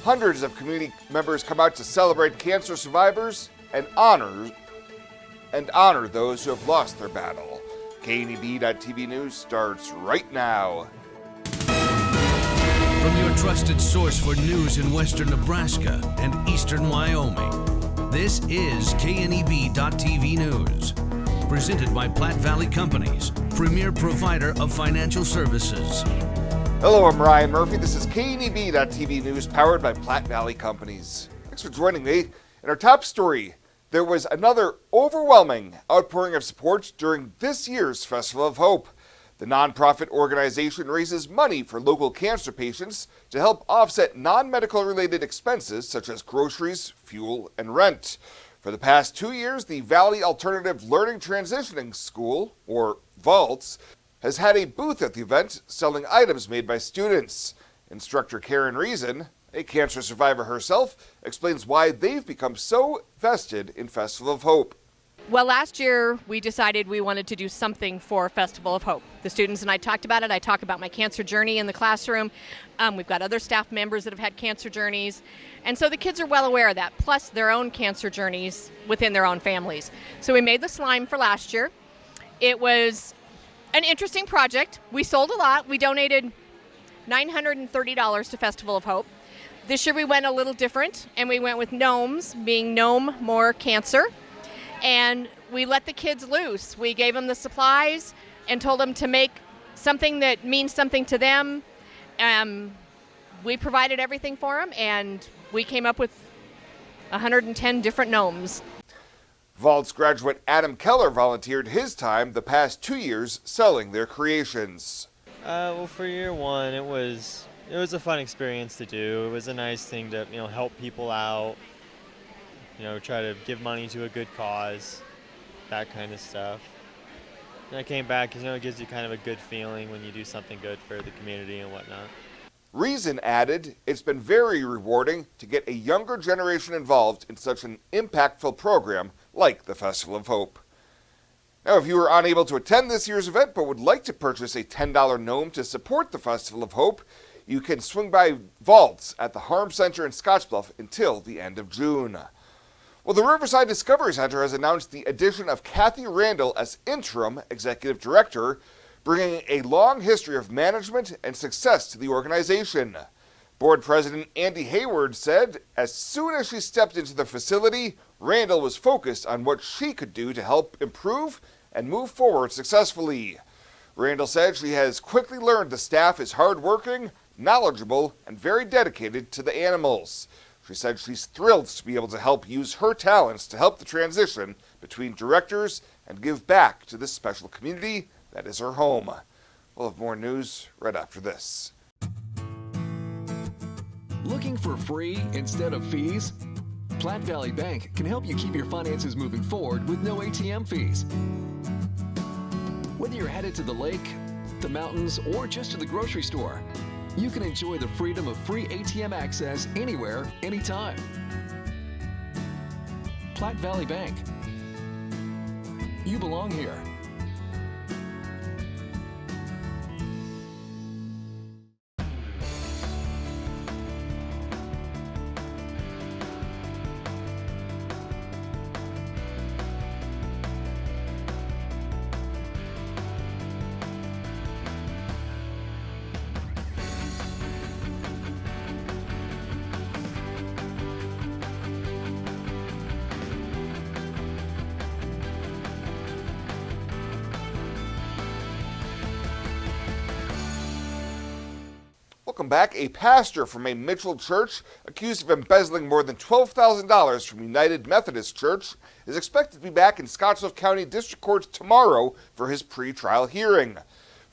Hundreds of community members come out to celebrate cancer survivors and honor those who have lost their battle. KNEB.TV News starts right now. From your trusted source for news in western Nebraska and eastern Wyoming, this is KNEB.TV News. Presented by Platte Valley Companies, premier provider of financial services. Hello, I'm Ryan Murphy. This is KNEB.TV News powered by Platte Valley Companies. Thanks for joining me. In our top story, there was another overwhelming outpouring of support during this year's Festival of Hope. The nonprofit organization raises money for local cancer patients to help offset non-medical related expenses such as groceries, fuel, and rent. For the past 2 years, the Valley Alternative Learning Transitioning School, or VALTS, has had a booth at the event selling items made by students. Instructor Karen Reason, a cancer survivor herself, explains why they've become so vested in Festival of Hope. Well, last year we decided we wanted to do something for Festival of Hope. The students and I talked about it. I talk about my cancer journey in the classroom. We've got other staff members that have had cancer journeys. And so the kids are well aware of that, plus their own cancer journeys within their own families. So we made the slime for last year. It was an interesting project. We sold a lot. We donated $930 to Festival of Hope. This year we went a little different, and we went with gnomes, being gnome more cancer. And we let the kids loose. We gave them the supplies and told them to make something that means something to them. We provided everything for them, and we came up with 110 different gnomes. VALTS graduate Adam Keller volunteered his time the past 2 years selling their creations. Well, for year one, it was a fun experience to do. It was a nice thing to help people out. Try to give money to a good cause, that kind of stuff. And I came back because, it gives you kind of a good feeling when you do something good for the community and whatnot. Reason added, it's been very rewarding to get a younger generation involved in such an impactful program like the Festival of Hope. Now, if you were unable to attend this year's event but would like to purchase a $10 gnome to support the Festival of Hope, you can swing by VALTS at the Harm Center in Scottsbluff until the end of June. Well, the Riverside Discovery Center has announced the addition of Kathy Randall as interim executive director, bringing a long history of management and success to the organization. Board President Andy Hayward said as soon as she stepped into the facility, Randall was focused on what she could do to help improve and move forward successfully. Randall said she has quickly learned the staff is hardworking, knowledgeable, and very dedicated to the animals. She said she's thrilled to be able to help use her talents to help the transition between directors and give back to this special community that is her home. We'll have more news right after this. Looking for free instead of fees? Platte Valley Bank can help you keep your finances moving forward with no ATM fees. Whether you're headed to the lake, the mountains, or just to the grocery store, you can enjoy the freedom of free ATM access anywhere, anytime. Platte Valley Bank. You belong here. Welcome back. A pastor from a Mitchell church accused of embezzling more than $12,000 from United Methodist Church is expected to be back in Scottsbluff County District Court tomorrow for his pre-trial hearing.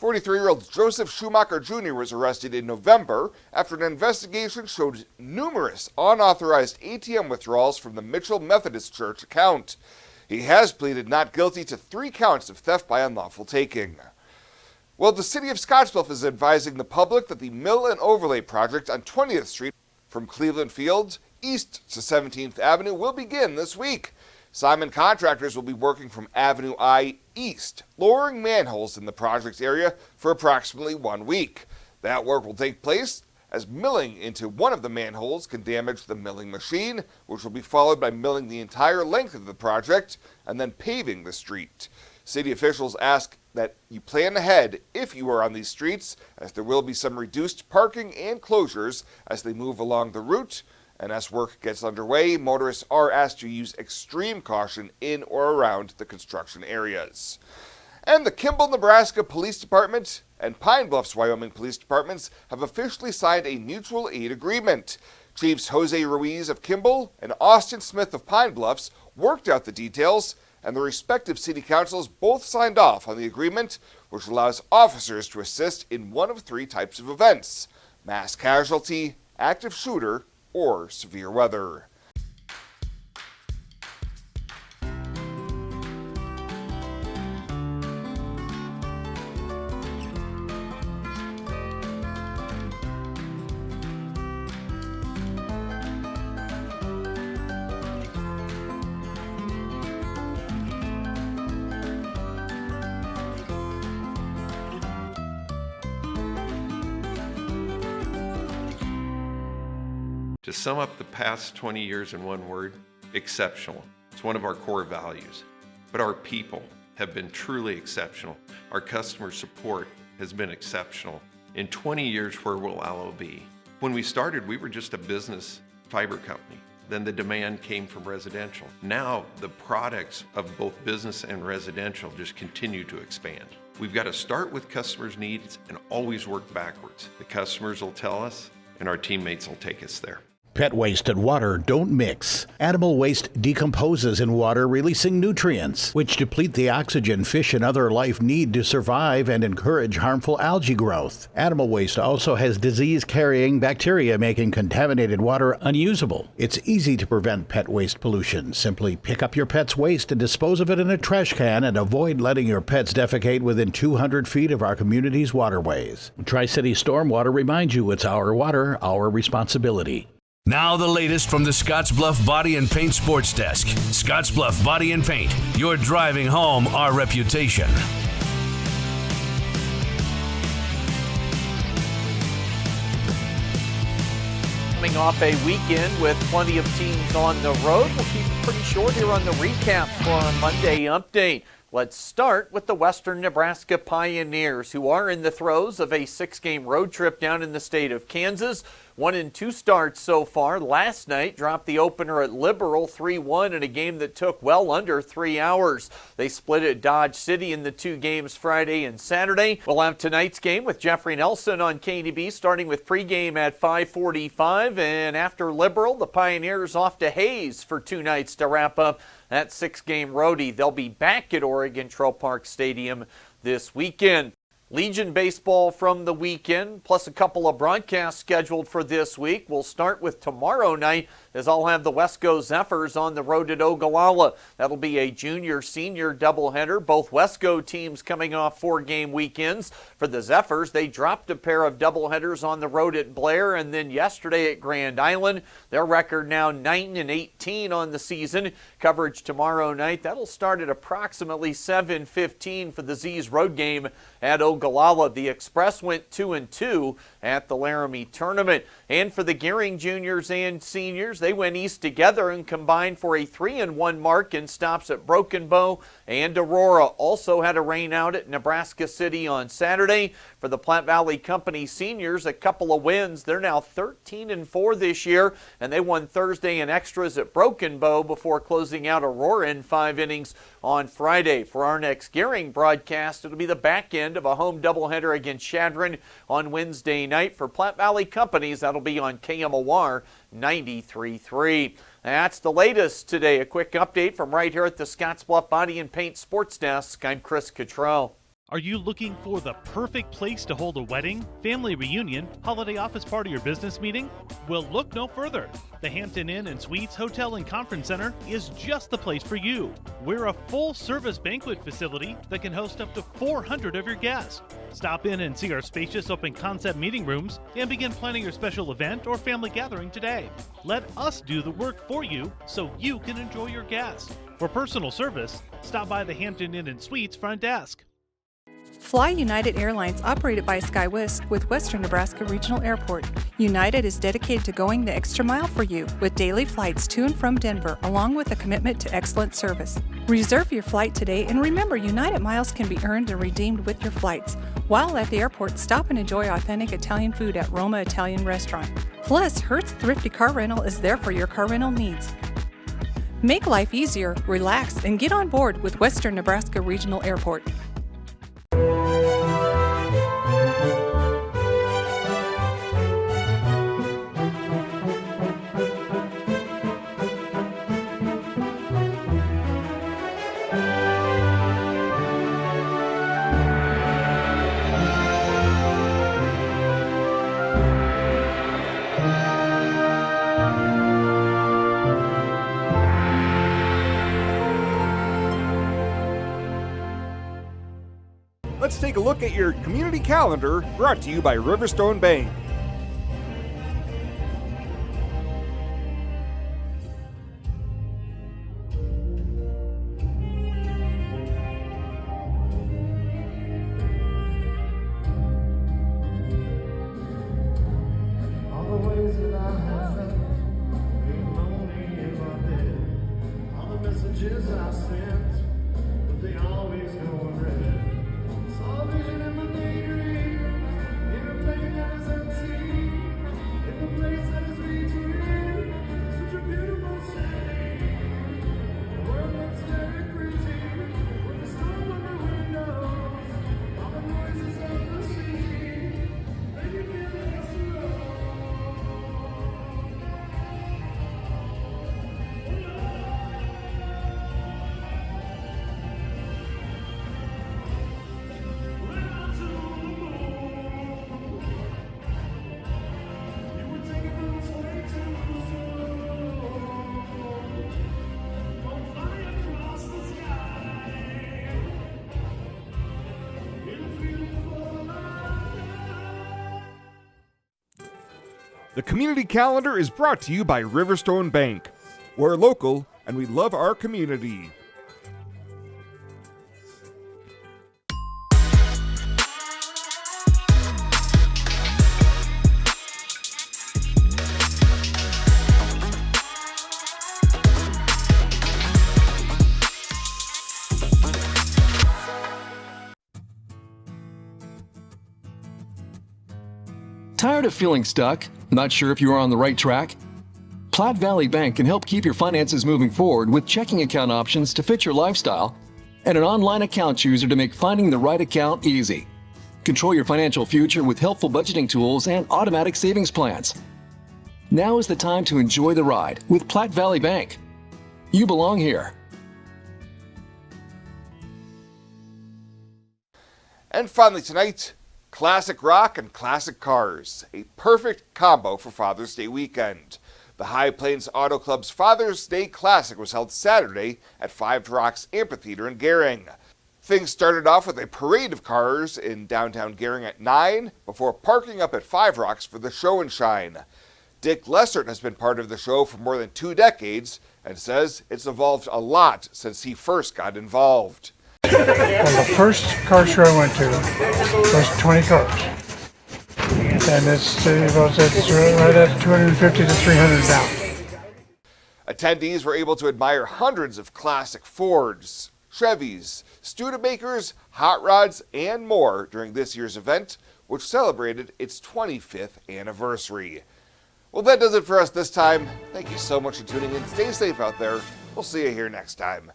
43-year-old Joseph Schumacher Jr. was arrested in November after an investigation showed numerous unauthorized ATM withdrawals from the Mitchell Methodist Church account. He has pleaded not guilty to 3 counts of theft by unlawful taking. Well, the city of Scottsbluff is advising the public that the Mill and Overlay project on 20th Street from Cleveland Fields east to 17th Avenue will begin this week. Simon Contractors will be working from Avenue I east, lowering manholes in the project area for approximately 1 week. That work will take place as milling into one of the manholes can damage the milling machine, which will be followed by milling the entire length of the project and then paving the street. City officials ask that you plan ahead if you are on these streets, as there will be some reduced parking and closures as they move along the route. And as work gets underway, motorists are asked to use extreme caution in or around the construction areas. And the Kimball, Nebraska Police Department and Pine Bluffs, Wyoming Police Departments have officially signed a mutual aid agreement. Chiefs Jose Ruiz of Kimball and Austin Smith of Pine Bluffs worked out the details, and the respective city councils both signed off on the agreement, which allows officers to assist in one of 3 types of events: mass casualty, active shooter, or severe weather. To sum up the past 20 years in one word, exceptional. It's one of our core values. But our people have been truly exceptional. Our customer support has been exceptional. In 20 years, where will Allo be? When we started, we were just a business fiber company. Then the demand came from residential. Now the products of both business and residential just continue to expand. We've got to start with customers' needs and always work backwards. The customers will tell us, and our teammates will take us there. Pet waste and water don't mix. Animal waste decomposes in water, releasing nutrients, which deplete the oxygen fish and other life need to survive and encourage harmful algae growth. Animal waste also has disease-carrying bacteria, making contaminated water unusable. It's easy to prevent pet waste pollution. Simply pick up your pet's waste and dispose of it in a trash can, and avoid letting your pets defecate within 200 feet of our community's waterways. Tri-City Stormwater reminds you it's our water, our responsibility. Now the latest from the Scottsbluff Body and Paint Sports Desk. Scottsbluff Body and Paint. You're driving home our reputation. Coming off a weekend with plenty of teams on the road, we'll keep it pretty short here on the recap for our Monday update. Let's start with the Western Nebraska Pioneers, who are in the throes of a 6-game road trip down in the state of Kansas. 1 and 2 starts so far. Last night dropped the opener at Liberal 3-1 in a game that took well under 3 hours. They split at Dodge City in the 2 games Friday and Saturday. We'll have tonight's game with Jeffrey Nelson on KNEB, starting with pregame at 5:45. And after Liberal, the Pioneers off to Hayes for 2 nights to wrap up that 6-game roadie. They'll be back at Oregon Trail Park Stadium this weekend. Legion baseball from the weekend, plus a couple of broadcasts scheduled for this week. We'll start with tomorrow night, as I'll have the Wesco Zephyrs on the road at Ogallala. That'll be a junior-senior doubleheader. Both Wesco teams coming off 4-game weekends. For the Zephyrs, they dropped a pair of doubleheaders on the road at Blair and then yesterday at Grand Island. Their record now 9-18 on the season. Coverage tomorrow night. That'll start at approximately 7:15 for the Z's road game at Ogallala. The Express went 2-2 at the Laramie tournament. And for the Gearing juniors and seniors, they went east together and combined for a 3-1 mark in stops at Broken Bow and Aurora. Also had a rain out at Nebraska City on Saturday. For the Platte Valley Company seniors, a couple of wins. They're now 13-4 this year, and they won Thursday in extras at Broken Bow before closing out Aurora in 5 innings on Friday. For our next Gearing broadcast, it'll be the back end of a home doubleheader against Chadron on Wednesday night. For Platte Valley Companies, that'll be on KMOR 93.3. That's the latest today. A quick update from right here at the Scottsbluff Body and Paint Sports Desk. I'm Chris Cottrell. Are you looking for the perfect place to hold a wedding, family reunion, holiday office party, or business meeting? Well, look no further. The Hampton Inn and Suites Hotel and Conference Center is just the place for you. We're a full-service banquet facility that can host up to 400 of your guests. Stop in and see our spacious open-concept meeting rooms and begin planning your special event or family gathering today. Let us do the work for you so you can enjoy your guests. For personal service, stop by the Hampton Inn and Suites front desk. Fly United Airlines, operated by SkyWest with Western Nebraska Regional Airport. United is dedicated to going the extra mile for you with daily flights to and from Denver, along with a commitment to excellent service. Reserve your flight today, and remember, United miles can be earned and redeemed with your flights. While at the airport, stop and enjoy authentic Italian food at Roma Italian Restaurant. Plus, Hertz Thrifty Car Rental is there for your car rental needs. Make life easier, relax, and get on board with Western Nebraska Regional Airport. Let's take a look at your community calendar, brought to you by Riverstone Bank. The community calendar is brought to you by Riverstone Bank. We're local and we love our community. Tired of feeling stuck? Not sure if you are on the right track? Platte Valley Bank can help keep your finances moving forward with checking account options to fit your lifestyle and an online account chooser to make finding the right account easy. Control your financial future with helpful budgeting tools and automatic savings plans. Now is the time to enjoy the ride with Platte Valley Bank. You belong here. And finally tonight, classic rock and classic cars, a perfect combo for Father's Day weekend. The High Plains Auto Club's Father's Day Classic was held Saturday at Five Rocks Amphitheater in Gering. Things started off with a parade of cars in downtown Gering at 9 before parking up at Five Rocks for the show and shine. Dick Lessert has been part of the show for more than 2 decades and says it's evolved a lot since he first got involved. Well, the first car show I went to was 20 cars. And it's right at 250 to 300 now. Attendees were able to admire hundreds of classic Fords, Chevys, Studebakers, hot rods, and more during this year's event, which celebrated its 25th anniversary. Well, that does it for us this time. Thank you so much for tuning in. Stay safe out there. We'll see you here next time.